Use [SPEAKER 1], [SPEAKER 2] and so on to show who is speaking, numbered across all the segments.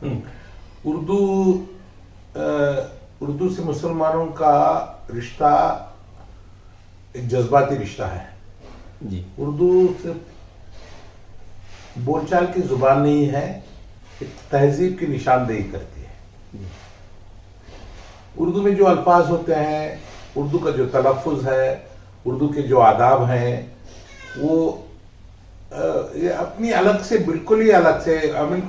[SPEAKER 1] उर्दू उर्दू से मुसलमानों का रिश्ता एक जज्बाती रिश्ता है
[SPEAKER 2] जी।
[SPEAKER 1] उर्दू सिर्फ बोलचाल की जुबान नहीं है, एक तहजीब की निशानदेही करती है। उर्दू में जो अल्फाज होते हैं, उर्दू का जो तलफ़ुज़ है, उर्दू के जो आदाब हैं, वो ये अपनी अलग से, बिल्कुल ही अलग से,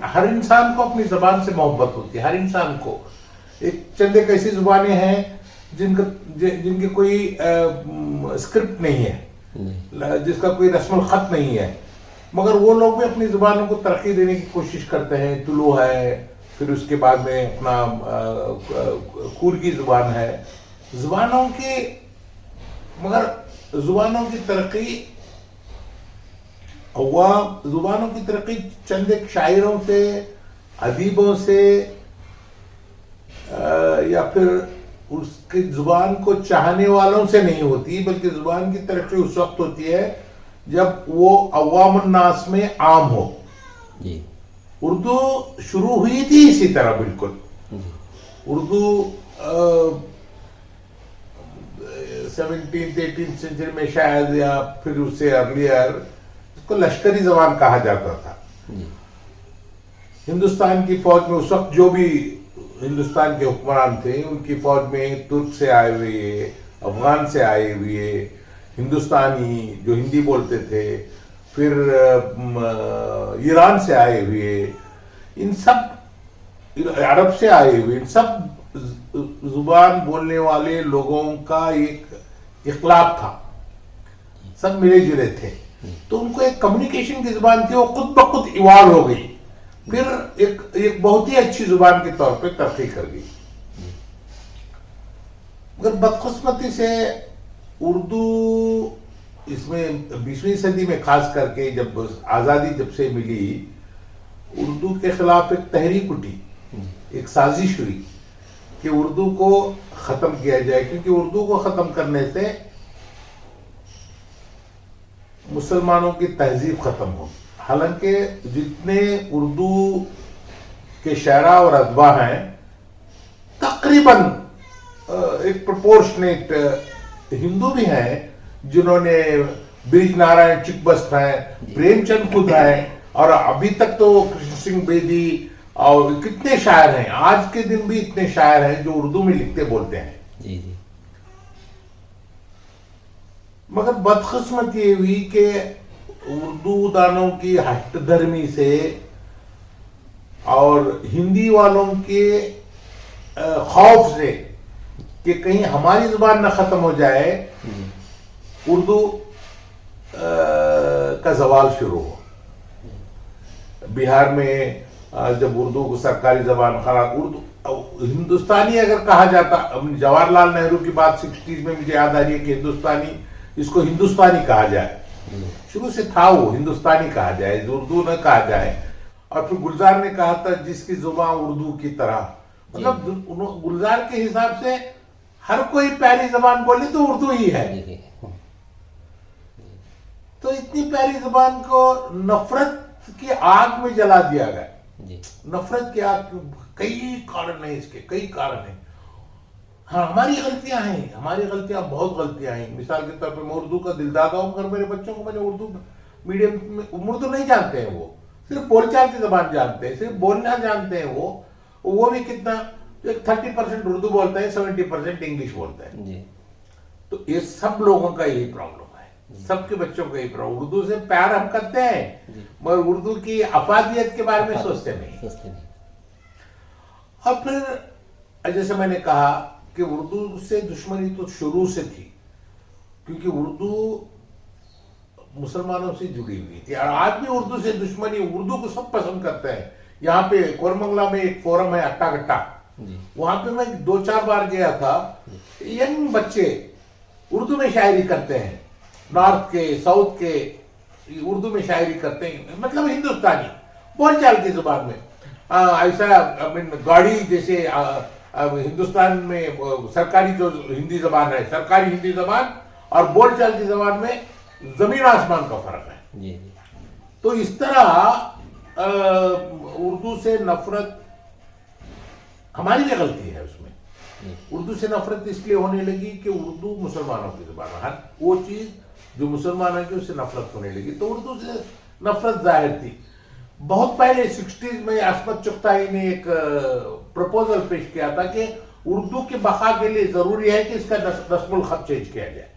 [SPEAKER 1] हर इंसान को अपनी ज़बान से मोहब्बत होती है। हर इंसान को एक चंद एक ऐसी ज़ुबानें हैं जिनके कोई स्क्रिप्ट नहीं है, जिसका कोई रस्मुल ख़त नहीं है, मगर वो लोग भी अपनी ज़ुबानों को तरक्की देने की कोशिश करते हैं। तुलु है, फिर उसके बाद में अपना कुर्गी ज़ुबान है। ज़ुबानों की, मगर ज़ुबानों की तरक्की, ज़ुबानों की तरक्की चंद एक शायरों से, अदीबों से, या फिर उसकी ज़ुबान को चाहने वालों से नहीं होती, बल्कि ज़ुबान की तरक्की उस वक्त होती है जब वो अवामुन्नास में आम हो।
[SPEAKER 2] जी।
[SPEAKER 1] उर्दू शुरू हुई थी इसी तरह बिल्कुल। उर्दू 17th-18th सेंचुरी में शायद, या फिर उससे अर्लियर, इसको लश्करी जबान कहा जाता था। हिंदुस्तान की फौज में उस वक्त जो भी हिंदुस्तान के हुक्मरान थे, उनकी फौज में तुर्क से आए हुए, अफगान से आए हुए, हिंदुस्तानी जो हिंदी बोलते थे, फिर ईरान से आए हुए, इन सब, अरब से आए हुए, इन सब जुबान बोलने वाले लोगों का एक इख्लाक था, सब मिले जुले थे। तो उनको एक कम्युनिकेशन की जुबान थी, वो खुद ब खुद इवॉल्व हो गई, फिर एक बहुत ही अच्छी जुबान के तौर पे तरक्की कर गई। मगर बदकिस्मती से उर्दू, इसमें 20वीं सदी में खास करके जब आज़ादी जब से मिली, उर्दू के खिलाफ एक तहरीक उठी, एक साजिश हुई कि उर्दू को ख़त्म किया जाए, क्योंकि उर्दू को ख़त्म करने से मुसलमानों की तहजीब ख़त्म हो। हालांकि जितने उर्दू के शायरा और अदबा हैं, तकरीबन एक प्रोपोर्शनेट हिंदू भी हैं, जिन्होंने ब्रिज नारायण चिकबस्त हैं, प्रेमचंद खुद हैं, और अभी तक तो कृष्ण सिंह बेदी और कितने शायर हैं, आज के दिन भी इतने शायर हैं जो उर्दू में लिखते बोलते हैं।
[SPEAKER 2] जी जी।
[SPEAKER 1] मगर बदकिस्मत ये हुई कि उर्दू दानों की हटधर्मी से और हिंदी वालों के खौफ से कि कहीं हमारी जुबान न खत्म हो जाए, उर्दू का जवाल शुरू हुआ। बिहार में जब उर्दू को सरकारी जबान करार, उर्दू हिंदुस्तानी अगर कहा जाता, जवाहरलाल नेहरू की बात 60s में मुझे याद आ रही है कि हिंदुस्तानी, इसको हिंदुस्तानी कहा जाए, शुरू से था वो हिंदुस्तानी कहा जाए, उर्दू न कहा जाए। और फिर गुलजार ने कहा था जिसकी जुबान उर्दू की तरह, मतलब गुलजार के हिसाब से हर कोई प्यारी जबान बोले तो उर्दू ही है। तो इतनी प्यारी जबान को नफरत की आग में जला दिया गया। नफरत की आग, कई कारण है इसके, कई कारण है। हाँ, हमारी गलतियां हैं, हमारी गलतियां, बहुत गलतियां हैं। मिसाल के तौर पर मैं उर्दू का दिलदादा हूं, मगर मेरे बच्चों को मैंने उर्दू मीडियम में, उर्दू नहीं जानते हैं, वो सिर्फ बोलचाल की जबान जानते हैं, सिर्फ बोलना जानते हैं। वो भी कितना, 30% उर्दू बोलता है, 70% इंग्लिश बोलता है। जी। तो ये सब लोगों का यही प्रॉब्लम है, सबके बच्चों का यही प्रॉब्लम। उर्दू से प्यार हम करते हैं, मगर उर्दू की अफादियत के बारे में सोचते नहीं। और फिर जैसे मैंने कहा कि उर्दू से दुश्मनी तो शुरू से थी, क्योंकि उर्दू मुसलमानों से जुड़ी हुई थी, और आज भी उर्दू से दुश्मनी, उर्दू को सब पसंद करते हैं। यहाँ पे कोरमंगला में एक फोरम है, अट्टा कट्टा, वहां पे मैं 2-4 बार गया था। यंग बच्चे उर्दू में शायरी करते हैं, नॉर्थ के, साउथ के, उर्दू में शायरी करते हैं, मतलब हिंदुस्तानी बोलचाल की जुबान में। ऐसा गाड़ी जैसे हिंदुस्तान में सरकारी जो हिंदी जबान है, सरकारी हिंदी जबान, और बोलचाल की जबान में जमीन आसमान का फर्क है। तो इस तरह उर्दू से नफरत हमारी भी गलती है उसमें। उर्दू से नफरत इसलिए होने लगी कि उर्दू मुसलमानों की जुबान है, हर वो चीज जो मुसलमान है उससे नफरत होने लगी, तो उर्दू से नफरत जाहिर थी। बहुत पहले 60s में असमत चुगताई ने एक प्रपोजल पेश किया था कि उर्दू की बका के लिए जरूरी है कि इसका रस्मुल खत चेंज किया जाए।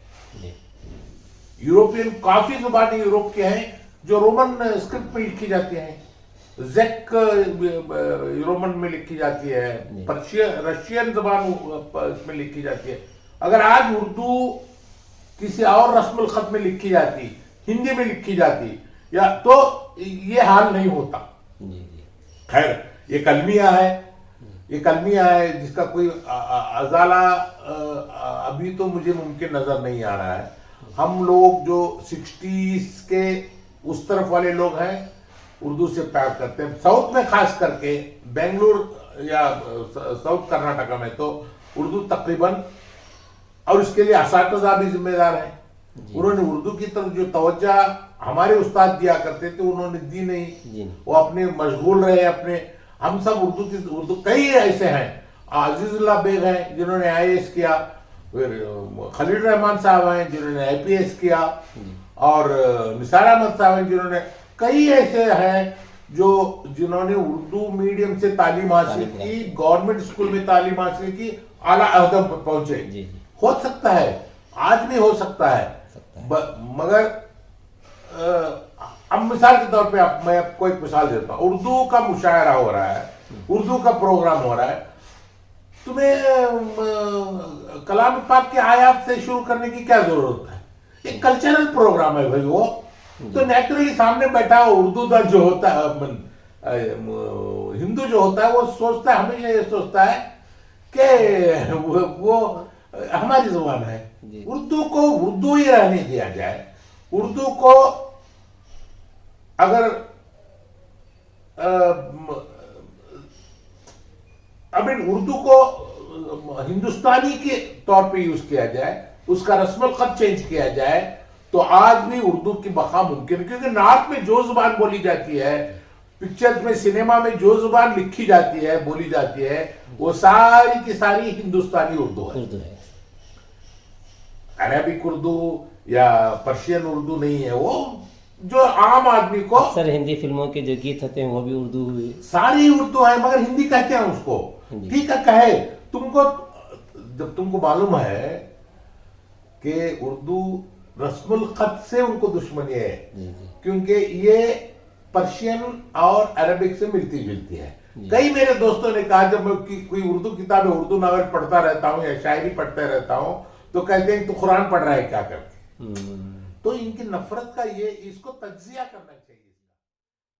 [SPEAKER 1] यूरोपियन काफी जुबानें यूरोप के हैं जो रोमन स्क्रिप्ट में लिखी जाती हैं, जेक रोमन में लिखी जाती है, रशियन जबान में लिखी जाती है। अगर आज उर्दू किसी और रस्मुल खत में लिखी जाती, हिंदी में लिखी जाती या तो ये हाल नहीं होता। खैर ये कलमिया है, ये कलमिया है जिसका कोई अजाला अभी तो मुझे मुमकिन नजर नहीं आ रहा है। हम लोग जो 60s के उस तरफ वाले लोग हैं उर्दू से प्यार करते हैं। साउथ में खास करके बेंगलुरु या साउथ कर्नाटका में तो उर्दू तकरीबन, और इसके लिए असातिज़ा भी जिम्मेदार हैं। उन्होंने उर्दू की तरफ जो तवज्जो हमारे उस्ताद दिया करते थे उन्होंने दी नहीं, वो अपने मशगूल रहे अपने। हम सब उर्दू कई ऐसे हैं, अजीजुल्लाह बेग हैं जिन्होंने IAS किया, फिर खलील रहमान साहब हैं जिन्होंने IPS किया, और निसार अहमद साहब हैं जिन्होंने, कई ऐसे हैं जिन्होंने उर्दू मीडियम से तालीम हासिल की, गवर्नमेंट स्कूल में तालीम हासिल की, आला अहदा पर पहुंचे। हो सकता है, आज भी हो सकता है, मगर अब मिसाल के तौर पे मैं आपको एक मिसाल देता हूं। उर्दू का मुशायरा हो रहा है, उर्दू का प्रोग्राम हो रहा है, तुम्हें कलाम पाक के आयात से शुरू करने की क्या जरूरत है? एक कल्चरल प्रोग्राम है भाई वो, तो नेचुरली सामने बैठा उर्दू दल जो होता है, हिंदू जो होता है वो सोचता है, हमेशा ये सोचता है कि वो हमारी जुबान है, उर्दू को उर्दू ही रहने दिया जाए। उर्दू को अगर उर्दू को हिंदुस्तानी के तौर पे यूज किया जाए, उसका रस्मुल खत चेंज किया जाए, तो आज भी उर्दू की बका मुमकिन है। क्योंकि नॉर्थ में जो जुबान बोली जाती है, पिक्चर्स में, सिनेमा में जो जुबान लिखी जाती है, बोली जाती है, वो सारी की सारी हिंदुस्तानी उर्दू है। अरेबिक उर्दू या पर्शियन उर्दू नहीं है वो, जो आम आदमी को।
[SPEAKER 2] सर हिंदी फिल्मों के जो गीत होते हैं वो भी उर्दू हुए,
[SPEAKER 1] सारी उर्दू है, मगर हिंदी कहते हैं उसको। ठीक है, कहे तुमको, जब तुमको मालूम है कि उर्दू रस्मुल खत से उनको दुश्मनी है, क्योंकि ये पर्शियन और अरबिक से मिलती जुलती है। कई मेरे दोस्तों ने कहा, जब मैं कोई उर्दू किताब, उर्दू नावल पढ़ता रहता हूँ या शायरी पढ़ते रहता हूँ, तो कहते हैं तू कुरान पढ़ रहा है क्या करके। तो इनकी नफरत का ये, इसको तज्जिया करना चाहिए।